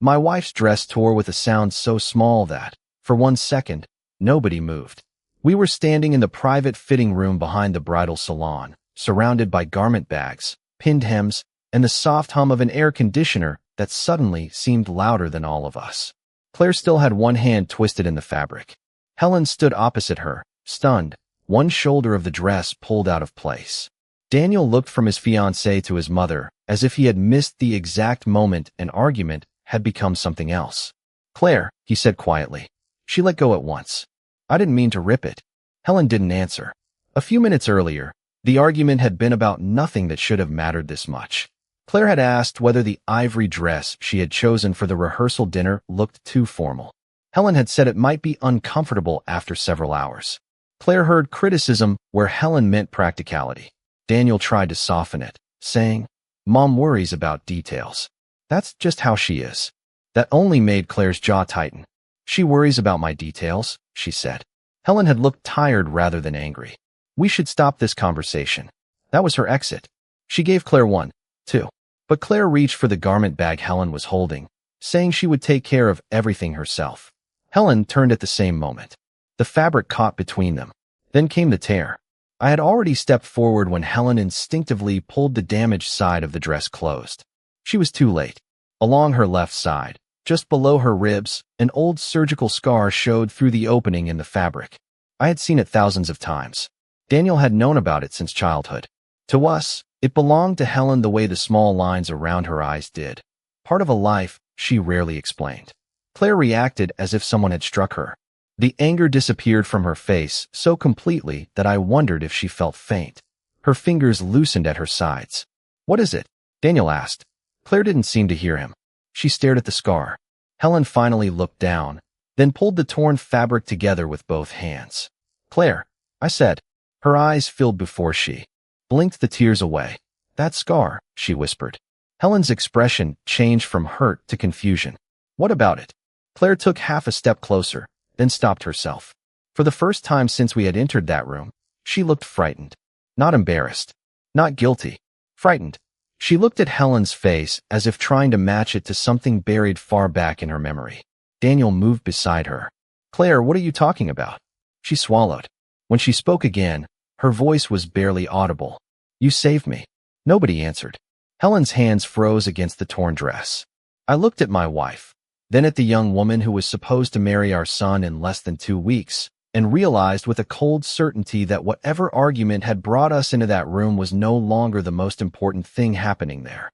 My wife's dress tore with a sound so small that, for 1 second, nobody moved. We were standing in the private fitting room behind the bridal salon, surrounded by garment bags, pinned hems, and the soft hum of an air conditioner that suddenly seemed louder than all of us. Claire still had one hand twisted in the fabric. Helen stood opposite her, stunned, one shoulder of the dress pulled out of place. Daniel looked from his fiancée to his mother, as if he had missed the exact moment an argument had become something else. "Claire," he said quietly. She let go at once. "I didn't mean to rip it." Helen didn't answer. A few minutes earlier, the argument had been about nothing that should have mattered this much. Claire had asked whether the ivory dress she had chosen for the rehearsal dinner looked too formal. Helen had said it might be uncomfortable after several hours. Claire heard criticism where Helen meant practicality. Daniel tried to soften it, saying, "Mom worries about details. That's just how she is." That only made Claire's jaw tighten. "She worries about my details," she said. Helen had looked tired rather than angry. "We should stop this conversation." That was her exit. She gave Claire one, too. But Claire reached for the garment bag Helen was holding, saying she would take care of everything herself. Helen turned at the same moment. The fabric caught between them. Then came the tear. I had already stepped forward when Helen instinctively pulled the damaged side of the dress closed. She was too late. Along her left side, just below her ribs, an old surgical scar showed through the opening in the fabric. I had seen it thousands of times. Daniel had known about it since childhood. To us, it belonged to Helen the way the small lines around her eyes did. Part of a life, she rarely explained. Claire reacted as if someone had struck her. The anger disappeared from her face so completely that I wondered if she felt faint. Her fingers loosened at her sides. "What is it?" Daniel asked. Claire didn't seem to hear him. She stared at the scar. Helen finally looked down, then pulled the torn fabric together with both hands. "Claire," I said. Her eyes filled before she blinked the tears away. "That scar," she whispered. Helen's expression changed from hurt to confusion. "What about it?" Claire took half a step closer, then stopped herself. For the first time since we had entered that room, she looked frightened. Not embarrassed. Not guilty. Frightened. She looked at Helen's face as if trying to match it to something buried far back in her memory. Daniel moved beside her. "Claire, what are you talking about?" She swallowed. When she spoke again, her voice was barely audible. "You saved me." Nobody answered. Helen's hands froze against the torn dress. I looked at my wife, then at the young woman who was supposed to marry our son in less than 2 weeks, and realized with a cold certainty that whatever argument had brought us into that room was no longer the most important thing happening there.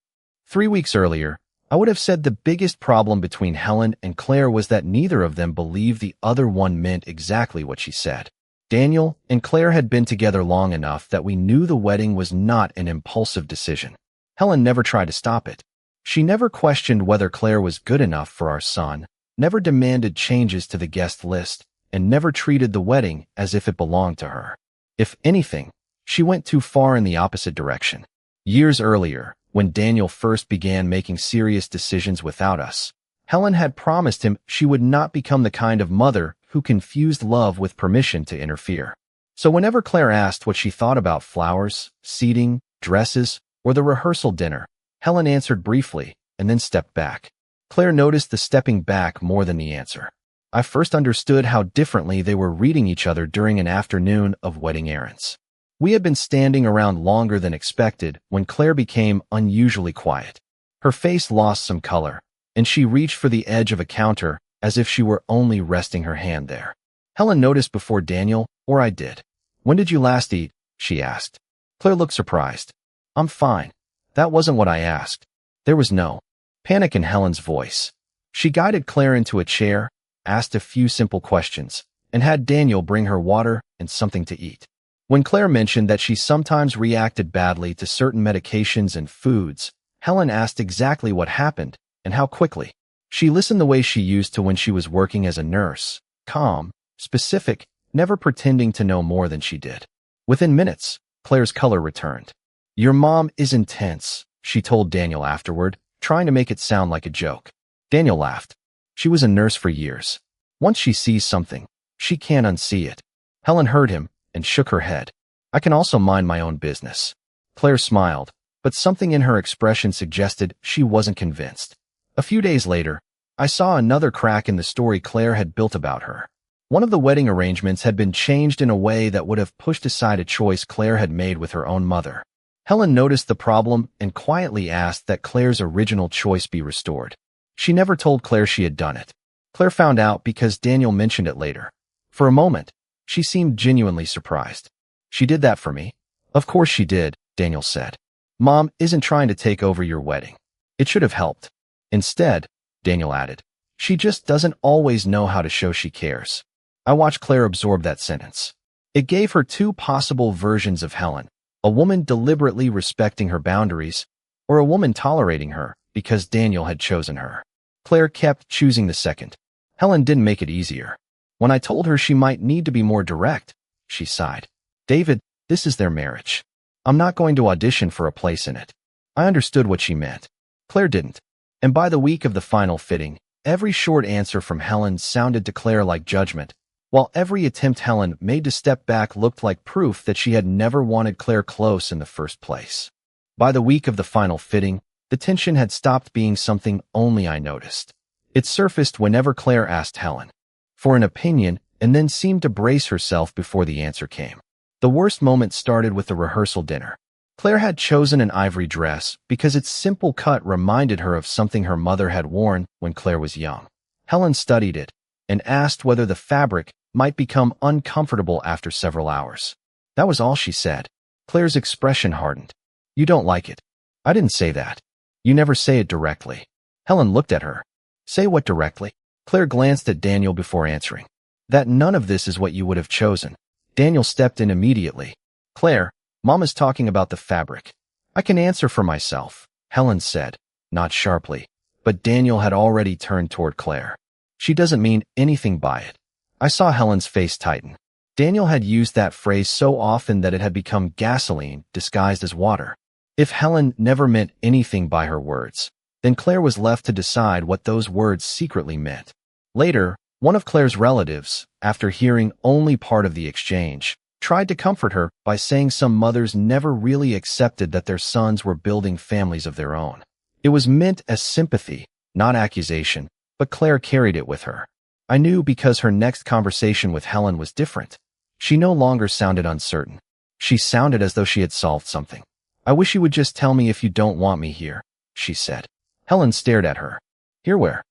3 weeks earlier, I would have said the biggest problem between Helen and Claire was that neither of them believed the other one meant exactly what she said. Daniel and Claire had been together long enough that we knew the wedding was not an impulsive decision. Helen never tried to stop it. She never questioned whether Claire was good enough for our son, never demanded changes to the guest list, and never treated the wedding as if it belonged to her. If anything, she went too far in the opposite direction. Years earlier, when Daniel first began making serious decisions without us, Helen had promised him she would not become the kind of mother who confused love with permission to interfere. So whenever Claire asked what she thought about flowers, seating, dresses, or the rehearsal dinner, Helen answered briefly and then stepped back. Claire noticed the stepping back more than the answer. I first understood how differently they were reading each other during an afternoon of wedding errands. We had been standing around longer than expected when Claire became unusually quiet. Her face lost some color, and she reached for the edge of a counter as if she were only resting her hand there. Helen noticed before Daniel, or I did. "When did you last eat?" she asked. Claire looked surprised. "I'm fine." That wasn't what I asked. There was no panic in Helen's voice. She guided Claire into a chair, asked a few simple questions, and had Daniel bring her water and something to eat. When Claire mentioned that she sometimes reacted badly to certain medications and foods, Helen asked exactly what happened and how quickly. She listened the way she used to when she was working as a nurse, calm, specific, never pretending to know more than she did. Within minutes, Claire's color returned. "Your mom is intense," she told Daniel afterward, trying to make it sound like a joke. Daniel laughed. "She was a nurse for years. Once she sees something, she can't unsee it." Helen heard him and shook her head. "I can also mind my own business." Claire smiled, but something in her expression suggested she wasn't convinced. A few days later, I saw another crack in the story Claire had built about her. One of the wedding arrangements had been changed in a way that would have pushed aside a choice Claire had made with her own mother. Helen noticed the problem and quietly asked that Claire's original choice be restored. She never told Claire she had done it. Claire found out because Daniel mentioned it later. For a moment, she seemed genuinely surprised. "She did that for me?" "Of course she did," Daniel said. "Mom isn't trying to take over your wedding. It should have helped." "Instead," Daniel added, "she just doesn't always know how to show she cares." I watched Claire absorb that sentence. It gave her two possible versions of Helen, a woman deliberately respecting her boundaries, or a woman tolerating her because Daniel had chosen her. Claire kept choosing the second. Helen didn't make it easier. When I told her she might need to be more direct, she sighed. "David, this is their marriage. I'm not going to audition for a place in it." I understood what she meant. Claire didn't. And by the week of the final fitting, every short answer from Helen sounded to Claire like judgment, while every attempt Helen made to step back looked like proof that she had never wanted Claire close in the first place. By the week of the final fitting, the tension had stopped being something only I noticed. It surfaced whenever Claire asked Helen for an opinion and then seemed to brace herself before the answer came. The worst moment started with the rehearsal dinner. Claire had chosen an ivory dress because its simple cut reminded her of something her mother had worn when Claire was young. Helen studied it and asked whether the fabric might become uncomfortable after several hours. That was all she said. Claire's expression hardened. "You don't like it." "I didn't say that." "You never say it directly." Helen looked at her. "Say what directly?" Claire glanced at Daniel before answering. "That none of this is what you would have chosen." Daniel stepped in immediately. "Claire, Mom is talking about the fabric." "I can answer for myself," Helen said, not sharply, but Daniel had already turned toward Claire. "She doesn't mean anything by it." I saw Helen's face tighten. Daniel had used that phrase so often that it had become gasoline disguised as water. If Helen never meant anything by her words, then Claire was left to decide what those words secretly meant. Later, one of Claire's relatives, after hearing only part of the exchange, tried to comfort her by saying some mothers never really accepted that their sons were building families of their own. It was meant as sympathy, not accusation, but Claire carried it with her. I knew because her next conversation with Helen was different. She no longer sounded uncertain. She sounded as though she had solved something. "I wish you would just tell me if you don't want me here," she said. Helen stared at her. "Here where?"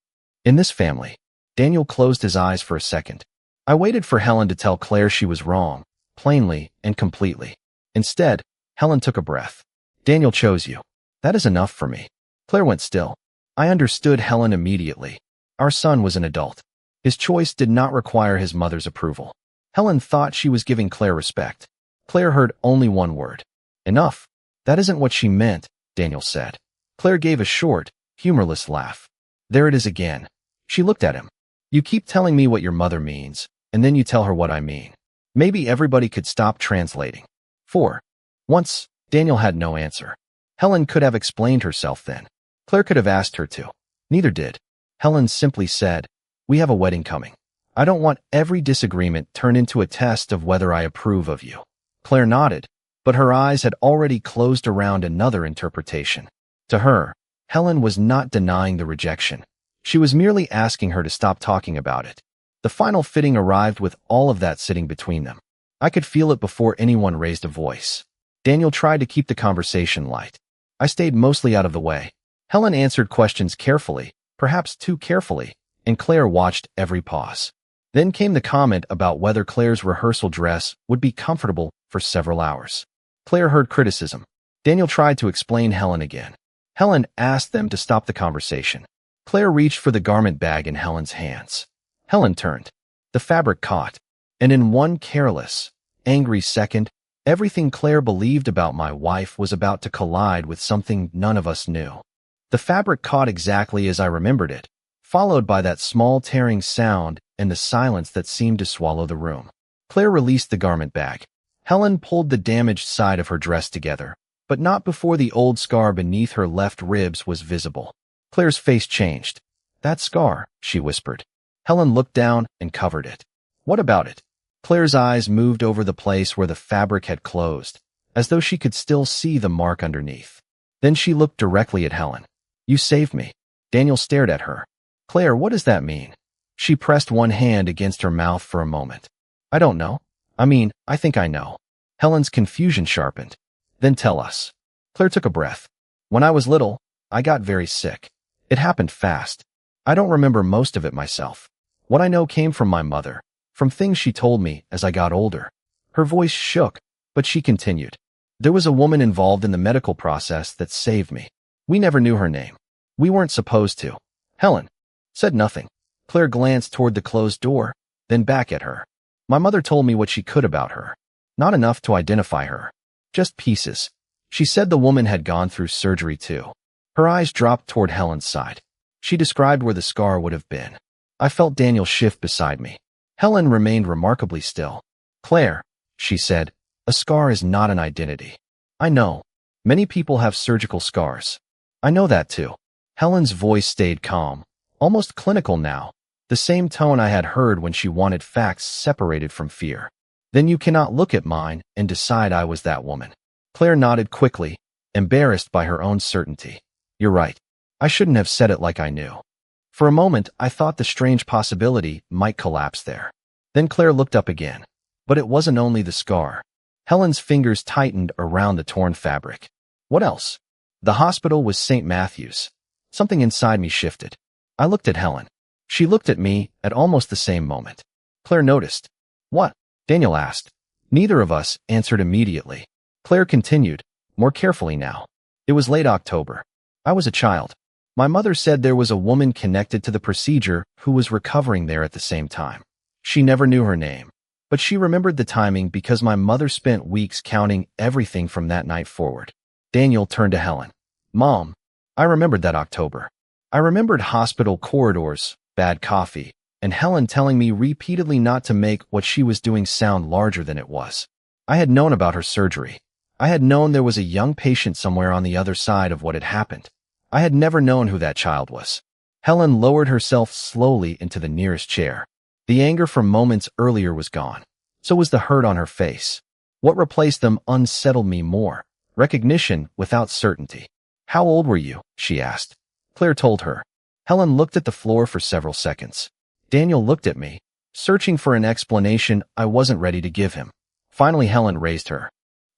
"In this family." Daniel closed his eyes for a second. I waited for Helen to tell Claire she was wrong, plainly and completely. Instead, Helen took a breath. "Daniel chose you. That is enough for me." Claire went still. I understood Helen immediately. Our son was an adult. His choice did not require his mother's approval. Helen thought she was giving Claire respect. Claire heard only one word. "Enough." "That isn't what she meant," Daniel said. Claire gave a short, humorless laugh. "There it is again." She looked at him. "You keep telling me what your mother means, and then you tell her what I mean. Maybe everybody could stop translating." Once, Daniel had no answer. Helen could have explained herself then. Claire could have asked her to. Neither did. Helen simply said, "We have a wedding coming. I don't want every disagreement turned into a test of whether I approve of you." Claire nodded, but her eyes had already closed around another interpretation. To her, Helen was not denying the rejection. She was merely asking her to stop talking about it. The final fitting arrived with all of that sitting between them. I could feel it before anyone raised a voice. Daniel tried to keep the conversation light. I stayed mostly out of the way. Helen answered questions carefully, perhaps too carefully, and Claire watched every pause. Then came the comment about whether Claire's rehearsal dress would be comfortable for several hours. Claire heard criticism. Daniel tried to explain Helen again. Helen asked them to stop the conversation. Claire reached for the garment bag in Helen's hands. Helen turned. The fabric caught, and in one careless, angry second, everything Claire believed about my wife was about to collide with something none of us knew. The fabric caught exactly as I remembered it, followed by that small tearing sound and the silence that seemed to swallow the room. Claire released the garment bag. Helen pulled the damaged side of her dress together, but not before the old scar beneath her left ribs was visible. Claire's face changed. "That scar," she whispered. Helen looked down and covered it. "What about it?" Claire's eyes moved over the place where the fabric had closed, as though she could still see the mark underneath. Then she looked directly at Helen. "You saved me." Daniel stared at her. Claire, what does that mean? She pressed one hand against her mouth for a moment. I don't know. I think I know. Helen's confusion sharpened. Then tell us. Claire took a breath. When I was little, I got very sick. It happened fast. I don't remember most of it myself. What I know came from my mother, from things she told me as I got older. Her voice shook, but she continued. There was a woman involved in the medical process that saved me. We never knew her name. We weren't supposed to. Helen said nothing. Claire glanced toward the closed door, then back at her. My mother told me what she could about her. Not enough to identify her. Just pieces. She said the woman had gone through surgery too. Her eyes dropped toward Helen's side. She described where the scar would have been. I felt Daniel shift beside me. Helen remained remarkably still. Claire, she said, a scar is not an identity. I know. Many people have surgical scars. I know that too. Helen's voice stayed calm, almost clinical now, the same tone I had heard when she wanted facts separated from fear. Then you cannot look at mine and decide I was that woman. Claire nodded quickly, embarrassed by her own certainty. You're right. I shouldn't have said it like I knew. For a moment, I thought the strange possibility might collapse there. Then Claire looked up again. But it wasn't only the scar. Helen's fingers tightened around the torn fabric. What else? The hospital was St. Matthew's. Something inside me shifted. I looked at Helen. She looked at me at almost the same moment. Claire noticed. What? Daniel asked. Neither of us answered immediately. Claire continued, more carefully now. It was late October. I was a child. My mother said there was a woman connected to the procedure who was recovering there at the same time. She never knew her name, but she remembered the timing because my mother spent weeks counting everything from that night forward. Daniel turned to Helen. Mom, I remembered that October. I remembered hospital corridors, bad coffee, and Helen telling me repeatedly not to make what she was doing sound larger than it was. I had known about her surgery. I had known there was a young patient somewhere on the other side of what had happened. I had never known who that child was. Helen lowered herself slowly into the nearest chair. The anger from moments earlier was gone. So was the hurt on her face. What replaced them unsettled me more. Recognition without certainty. How old were you? She asked. Claire told her. Helen looked at the floor for several seconds. Daniel looked at me, searching for an explanation I wasn't ready to give him. Finally, Helen raised her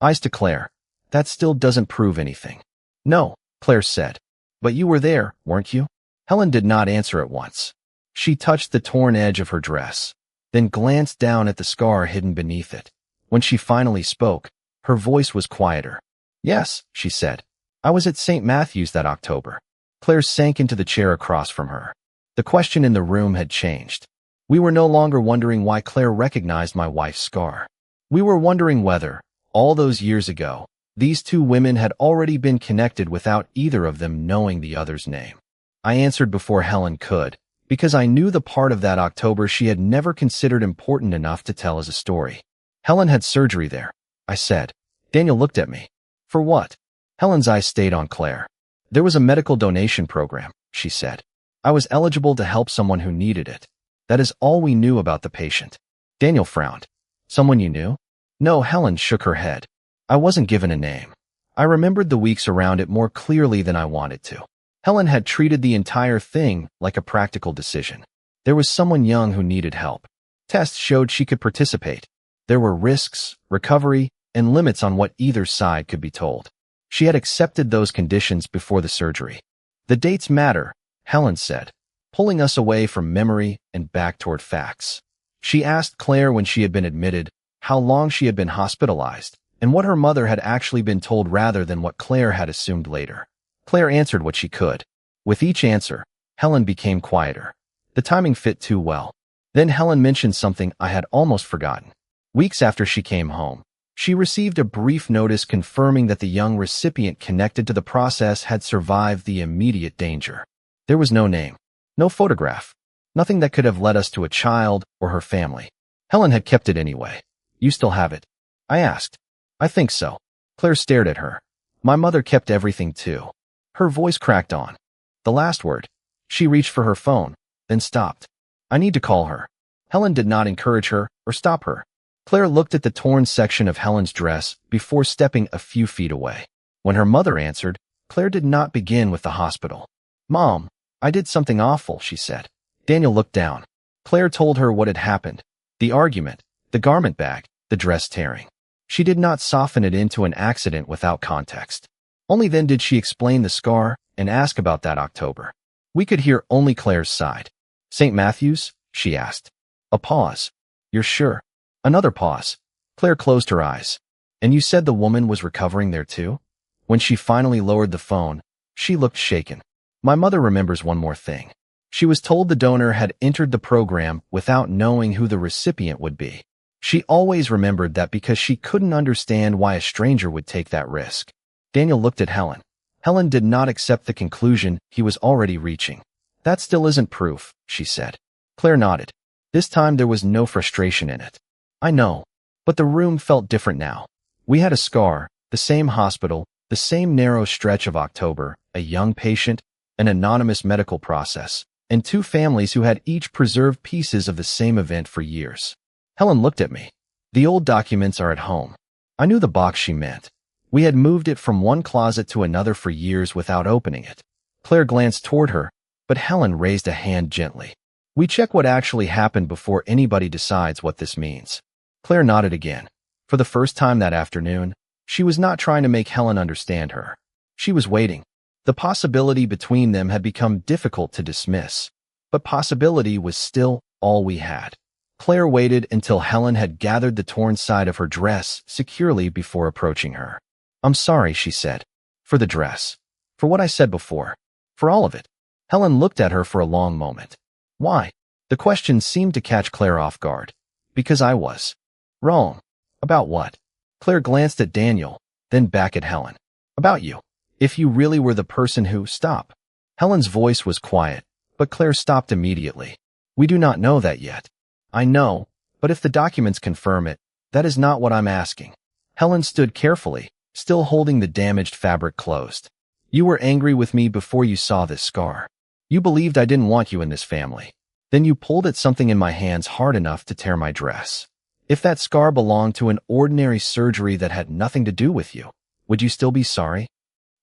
eyes to Claire. That still doesn't prove anything. No, Claire said. But you were there, weren't you? Helen did not answer at once. She touched the torn edge of her dress, then glanced down at the scar hidden beneath it. When she finally spoke, her voice was quieter. Yes, she said. I was at St. Matthew's that October. Claire sank into the chair across from her. The question in the room had changed. We were no longer wondering why Claire recognized my wife's scar. We were wondering whether, all those years ago, these two women had already been connected without either of them knowing the other's name. I answered before Helen could, because I knew the part of that October she had never considered important enough to tell as a story. Helen had surgery there, I said. Daniel looked at me. For what? Helen's eyes stayed on Claire. There was a medical donation program, she said. I was eligible to help someone who needed it. That is all we knew about the patient. Daniel frowned. Someone you knew? No, Helen shook her head. I wasn't given a name. I remembered the weeks around it more clearly than I wanted to. Helen had treated the entire thing like a practical decision. There was someone young who needed help. Tests showed she could participate. There were risks, recovery, and limits on what either side could be told. She had accepted those conditions before the surgery. The dates matter, Helen said, pulling us away from memory and back toward facts. She asked Claire when she had been admitted, how long she had been hospitalized, and what her mother had actually been told rather than what Claire had assumed later. Claire answered what she could. With each answer, Helen became quieter. The timing fit too well. Then Helen mentioned something I had almost forgotten. Weeks after she came home, she received a brief notice confirming that the young recipient connected to the process had survived the immediate danger. There was no name, no photograph, nothing that could have led us to a child or her family. Helen had kept it anyway. You still have it? I asked. I think so. Claire stared at her. My mother kept everything too. Her voice cracked on. The last word. She reached for her phone, then stopped. I need to call her. Helen did not encourage her or stop her. Claire looked at the torn section of Helen's dress before stepping a few feet away. When her mother answered, Claire did not begin with the hospital. Mom, I did something awful, she said. Daniel looked down. Claire told her what had happened. The argument, the garment bag, the dress tearing. She did not soften it into an accident without context. Only then did she explain the scar and ask about that October. We could hear only Claire's side. St. Matthew's? She asked. A pause. You're sure? Another pause. Claire closed her eyes. And you said the woman was recovering there too? When she finally lowered the phone, she looked shaken. My mother remembers one more thing. She was told the donor had entered the program without knowing who the recipient would be. She always remembered that because she couldn't understand why a stranger would take that risk. Daniel looked at Helen. Helen did not accept the conclusion he was already reaching. That still isn't proof, she said. Claire nodded. This time there was no frustration in it. I know, but the room felt different now. We had a scar, the same hospital, the same narrow stretch of October, a young patient, an anonymous medical process, and two families who had each preserved pieces of the same event for years. Helen looked at me. The old documents are at home. I knew the box she meant. We had moved it from one closet to another for years without opening it. Claire glanced toward her, but Helen raised a hand gently. We check what actually happened before anybody decides what this means. Claire nodded again. For the first time that afternoon, she was not trying to make Helen understand her. She was waiting. The possibility between them had become difficult to dismiss, but possibility was still all we had. Claire waited until Helen had gathered the torn side of her dress securely before approaching her. I'm sorry, she said. For the dress. For what I said before. For all of it. Helen looked at her for a long moment. Why? The question seemed to catch Claire off guard. Because I was wrong. About what? Claire glanced at Daniel, then back at Helen. About you. If you really were the person who... Stop. Helen's voice was quiet, but Claire stopped immediately. We do not know that yet. I know, but if the documents confirm it, that is not what I'm asking. Helen stood carefully, still holding the damaged fabric closed. You were angry with me before you saw this scar. You believed I didn't want you in this family. Then you pulled at something in my hands hard enough to tear my dress. If that scar belonged to an ordinary surgery that had nothing to do with you, would you still be sorry?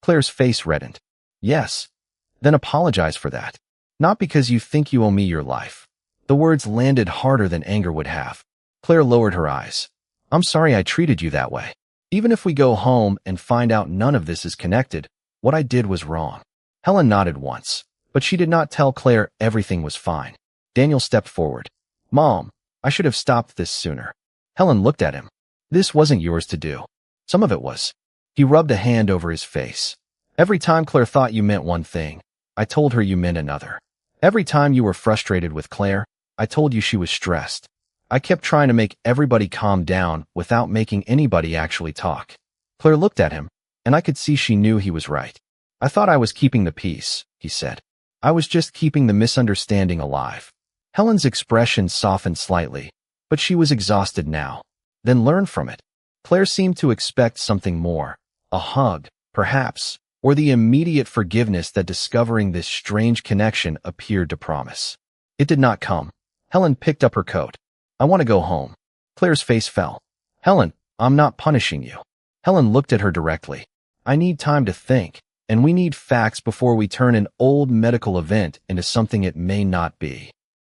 Claire's face reddened. Yes. Then apologize for that. Not because you think you owe me your life. The words landed harder than anger would have. Claire lowered her eyes. I'm sorry I treated you that way. Even if we go home and find out none of this is connected, what I did was wrong. Helen nodded once, but she did not tell Claire everything was fine. Daniel stepped forward. Mom, I should have stopped this sooner. Helen looked at him. This wasn't yours to do. Some of it was. He rubbed a hand over his face. Every time Claire thought you meant one thing, I told her you meant another. Every time you were frustrated with Claire, I told you she was stressed. I kept trying to make everybody calm down without making anybody actually talk. Claire looked at him, and I could see she knew he was right. I thought I was keeping the peace, he said. I was just keeping the misunderstanding alive. Helen's expression softened slightly, but she was exhausted now. Then learn from it. Claire seemed to expect something more. A hug, perhaps, or the immediate forgiveness that discovering this strange connection appeared to promise. It did not come. Helen picked up her coat. I want to go home. Claire's face fell. Helen, I'm not punishing you. Helen looked at her directly. I need time to think, and we need facts before we turn an old medical event into something it may not be.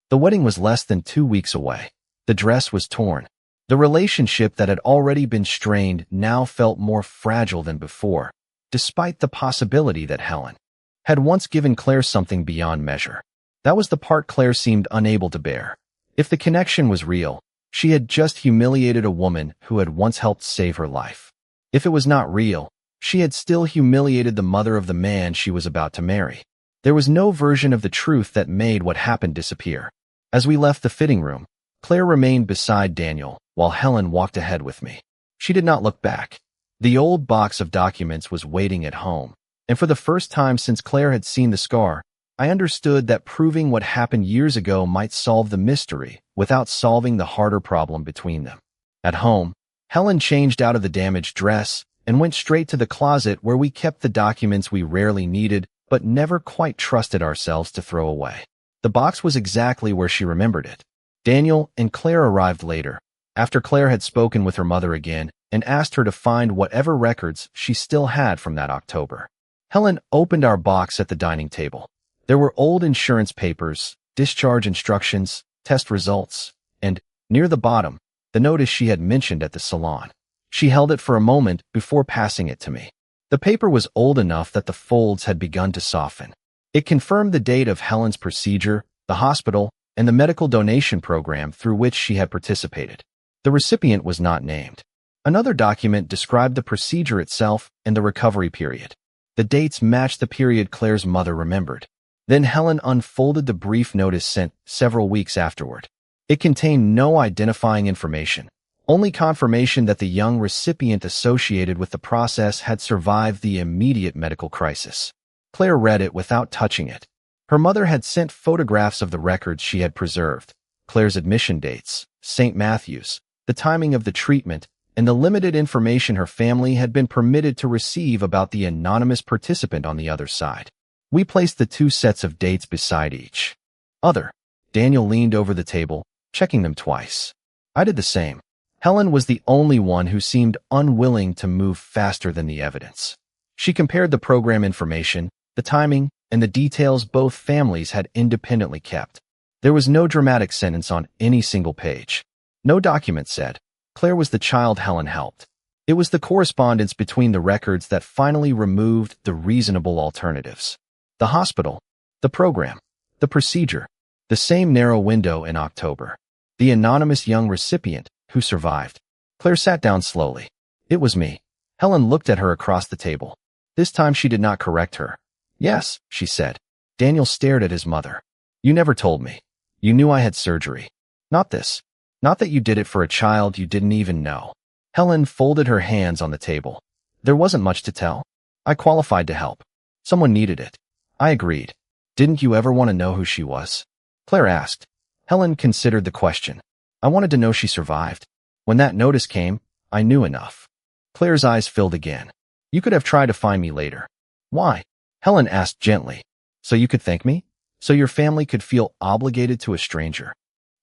The wedding was less than 2 weeks away. The dress was torn. The relationship that had already been strained now felt more fragile than before, despite the possibility that Helen had once given Claire something beyond measure. That was the part Claire seemed unable to bear. If the connection was real, she had just humiliated a woman who had once helped save her life. If it was not real, she had still humiliated the mother of the man she was about to marry. There was no version of the truth that made what happened disappear. As we left the fitting room, Claire remained beside Daniel, while Helen walked ahead with me. She did not look back. The old box of documents was waiting at home, and for the first time since Claire had seen the scar, I understood that proving what happened years ago might solve the mystery without solving the harder problem between them. At home, Helen changed out of the damaged dress and went straight to the closet where we kept the documents we rarely needed but never quite trusted ourselves to throw away. The box was exactly where she remembered it. Daniel and Claire arrived later, after Claire had spoken with her mother again and asked her to find whatever records she still had from that October. Helen opened our box at the dining table. There were old insurance papers, discharge instructions, test results, and, near the bottom, the notice she had mentioned at the salon. She held it for a moment before passing it to me. The paper was old enough that the folds had begun to soften. It confirmed the date of Helen's procedure, the hospital, and the medical donation program through which she had participated. The recipient was not named. Another document described the procedure itself and the recovery period. The dates matched the period Claire's mother remembered. Then Helen unfolded the brief notice sent several weeks afterward. It contained no identifying information, only confirmation that the young recipient associated with the process had survived the immediate medical crisis. Claire read it without touching it. Her mother had sent photographs of the records she had preserved, Claire's admission dates, St. Matthew's, the timing of the treatment, and the limited information her family had been permitted to receive about the anonymous participant on the other side. We placed the two sets of dates beside each other. Daniel leaned over the table, checking them twice. I did the same. Helen was the only one who seemed unwilling to move faster than the evidence. She compared the program information, the timing, and the details both families had independently kept. There was no dramatic sentence on any single page. No document said, Claire was the child Helen helped. It was the correspondence between the records that finally removed the reasonable alternatives. The hospital, the program, the procedure, the same narrow window in October. The anonymous young recipient who survived. Claire sat down slowly. It was me. Helen looked at her across the table. This time she did not correct her. Yes, she said. Daniel stared at his mother. You never told me. You knew I had surgery. Not this. Not that you did it for a child you didn't even know. Helen folded her hands on the table. There wasn't much to tell. I qualified to help. Someone needed it. I agreed. Didn't you ever want to know who she was? Claire asked. Helen considered the question. I wanted to know she survived. When that notice came, I knew enough. Claire's eyes filled again. You could have tried to find me later. Why? Helen asked gently. So you could thank me? So your family could feel obligated to a stranger?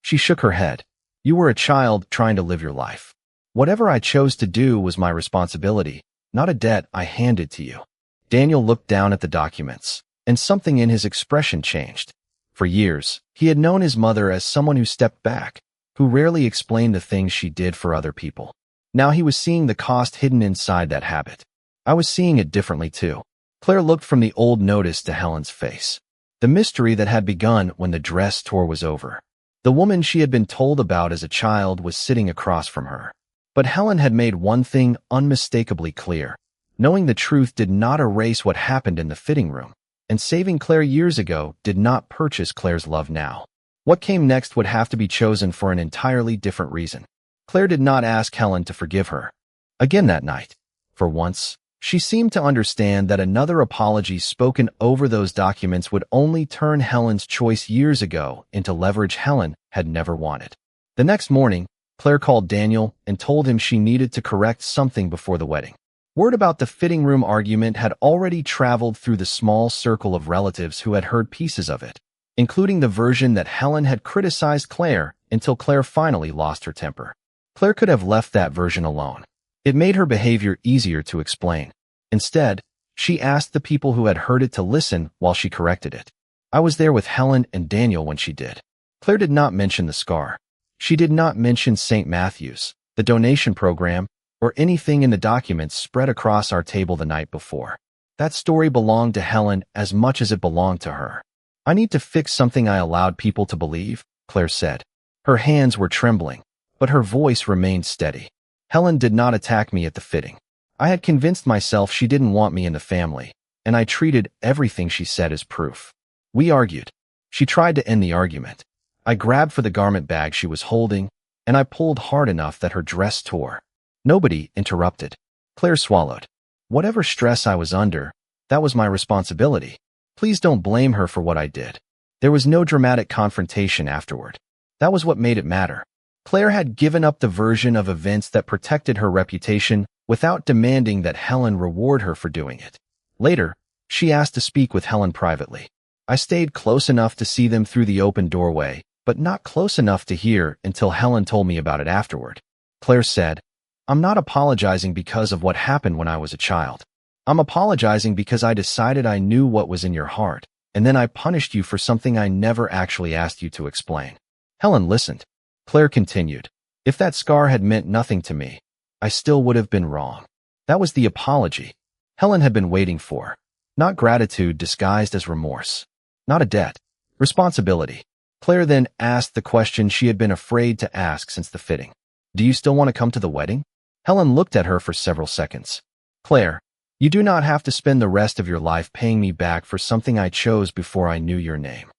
She shook her head. You were a child trying to live your life. Whatever I chose to do was my responsibility, not a debt I handed to you. Daniel looked down at the documents, and something in his expression changed. For years, he had known his mother as someone who stepped back, who rarely explained the things she did for other people. Now he was seeing the cost hidden inside that habit. I was seeing it differently too. Claire looked from the old notice to Helen's face. The mystery that had begun when the dress tour was over. The woman she had been told about as a child was sitting across from her. But Helen had made one thing unmistakably clear. Knowing the truth did not erase what happened in the fitting room, and saving Claire years ago did not purchase Claire's love now. What came next would have to be chosen for an entirely different reason. Claire did not ask Helen to forgive her. Again that night, for once, she seemed to understand that another apology spoken over those documents would only turn Helen's choice years ago into leverage Helen had never wanted. The next morning, Claire called Daniel and told him she needed to correct something before the wedding. Word about the fitting room argument had already traveled through the small circle of relatives who had heard pieces of it, including the version that Helen had criticized Claire until Claire finally lost her temper. Claire could have left that version alone. It made her behavior easier to explain. Instead, she asked the people who had heard it to listen while she corrected it. I was there with Helen and Daniel when she did. Claire did not mention the scar. She did not mention St. Matthew's, the donation program, or anything in the documents spread across our table the night before. That story belonged to Helen as much as it belonged to her. I need to fix something I allowed people to believe, Claire said. Her hands were trembling, but her voice remained steady. Helen did not attack me at the fitting. I had convinced myself she didn't want me in the family, and I treated everything she said as proof. We argued. She tried to end the argument. I grabbed for the garment bag she was holding, and I pulled hard enough that her dress tore. Nobody interrupted. Claire swallowed. Whatever stress I was under, that was my responsibility. Please don't blame her for what I did. There was no dramatic confrontation afterward. That was what made it matter. Claire had given up the version of events that protected her reputation without demanding that Helen reward her for doing it. Later, she asked to speak with Helen privately. I stayed close enough to see them through the open doorway, but not close enough to hear until Helen told me about it afterward. Claire said, I'm not apologizing because of what happened when I was a child. I'm apologizing because I decided I knew what was in your heart, and then I punished you for something I never actually asked you to explain. Helen listened. Claire continued. If that scar had meant nothing to me, I still would have been wrong. That was the apology Helen had been waiting for. Not gratitude disguised as remorse. Not a debt. Responsibility. Claire then asked the question she had been afraid to ask since the fitting. Do you still want to come to the wedding? Helen looked at her for several seconds. Claire, you do not have to spend the rest of your life paying me back for something I chose before I knew your name.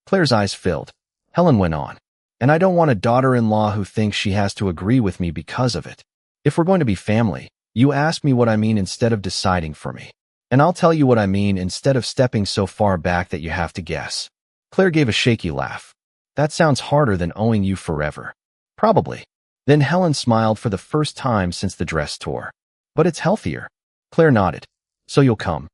Claire's eyes filled. Helen went on. And I don't want a daughter-in-law who thinks she has to agree with me because of it. If we're going to be family, you ask me what I mean instead of deciding for me. And I'll tell you what I mean instead of stepping so far back that you have to guess. Claire gave a shaky laugh. That sounds harder than owing you forever. Probably. Then Helen smiled for the first time since the dress tore. But it's healthier. Claire nodded. So you'll come.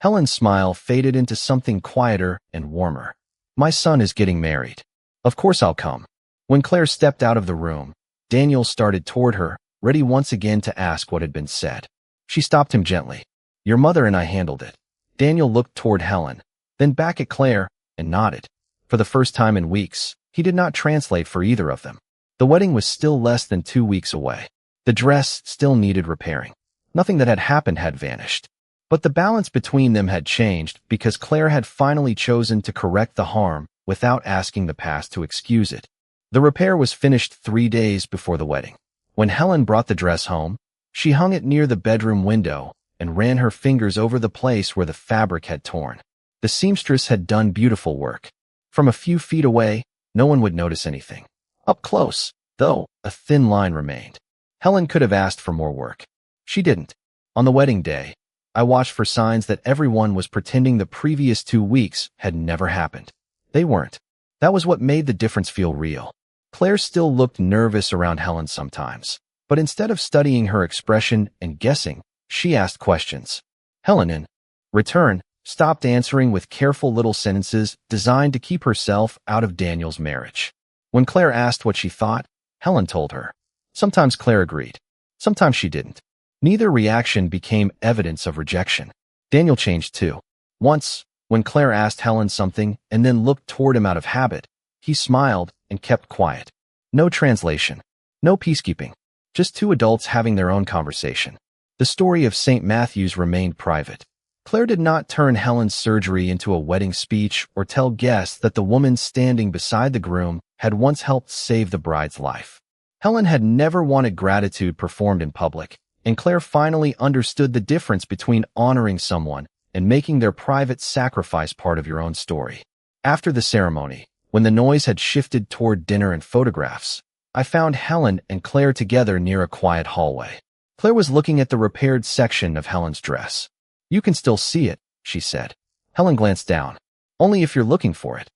Helen's smile faded into something quieter and warmer. My son is getting married. Of course I'll come. When Claire stepped out of the room, Daniel started toward her, ready once again to ask what had been said. She stopped him gently. Your mother and I handled it. Daniel looked toward Helen, then back at Claire, and nodded. For the first time in weeks, he did not translate for either of them. The wedding was still less than 2 weeks away. The dress still needed repairing. Nothing that had happened had vanished. But the balance between them had changed because Claire had finally chosen to correct the harm without asking the past to excuse it. The repair was finished 3 days before the wedding. When Helen brought the dress home, she hung it near the bedroom window and ran her fingers over the place where the fabric had torn. The seamstress had done beautiful work. From a few feet away, no one would notice anything. Up close, though, a thin line remained. Helen could have asked for more work. She didn't. On the wedding day, I watched for signs that everyone was pretending the previous 2 weeks had never happened. They weren't. That was what made the difference feel real. Claire still looked nervous around Helen sometimes, but instead of studying her expression and guessing, she asked questions. Helen, in return, stopped answering with careful little sentences designed to keep herself out of Daniel's marriage. When Claire asked what she thought, Helen told her. Sometimes Claire agreed. Sometimes she didn't. Neither reaction became evidence of rejection. Daniel changed too. Once, when Claire asked Helen something and then looked toward him out of habit, he smiled and kept quiet. No translation. No peacekeeping. Just 2 adults having their own conversation. The story of St. Matthew's remained private. Claire did not turn Helen's surgery into a wedding speech or tell guests that the woman standing beside the groom had once helped save the bride's life. Helen had never wanted gratitude performed in public, and Claire finally understood the difference between honoring someone and making their private sacrifice part of your own story. After the ceremony, when the noise had shifted toward dinner and photographs, I found Helen and Claire together near a quiet hallway. Claire was looking at the repaired section of Helen's dress. You can still see it, she said. Helen glanced down. Only if you're looking for it.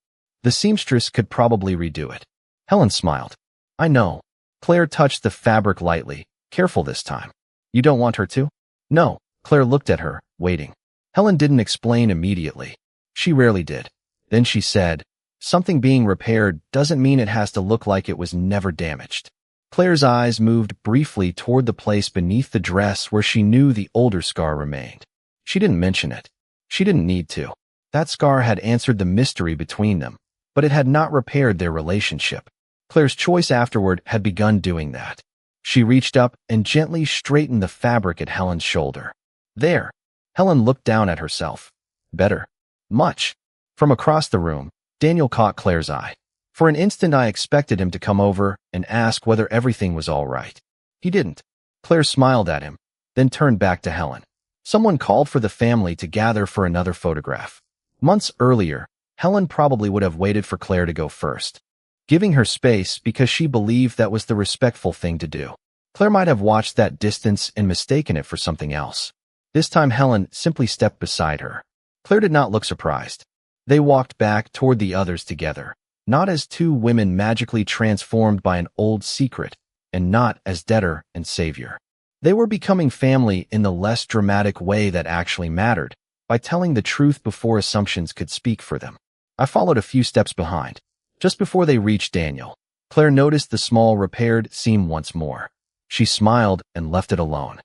The seamstress could probably redo it. Helen smiled. I know. Claire touched the fabric lightly, careful this time. You don't want her to? No. Claire looked at her, waiting. Helen didn't explain immediately. She rarely did. Then she said, something being repaired doesn't mean it has to look like it was never damaged. Claire's eyes moved briefly toward the place beneath the dress where she knew the older scar remained. She didn't mention it. She didn't need to. That scar had answered the mystery between them, but it had not repaired their relationship. Claire's choice afterward had begun doing that. She reached up and gently straightened the fabric at Helen's shoulder. There. Helen looked down at herself. Better. Much. From across the room, Daniel caught Claire's eye. For an instant I expected him to come over and ask whether everything was all right. He didn't. Claire smiled at him, then turned back to Helen. Someone called for the family to gather for another photograph. Months earlier, Helen probably would have waited for Claire to go first, giving her space because she believed that was the respectful thing to do. Claire might have watched that distance and mistaken it for something else. This time Helen simply stepped beside her. Claire did not look surprised. They walked back toward the others together, not as 2 women magically transformed by an old secret, and not as debtor and savior. They were becoming family in the less dramatic way that actually mattered, by telling the truth before assumptions could speak for them. I followed a few steps behind. Just before they reached Daniel, Claire noticed the small repaired seam once more. She smiled and left it alone.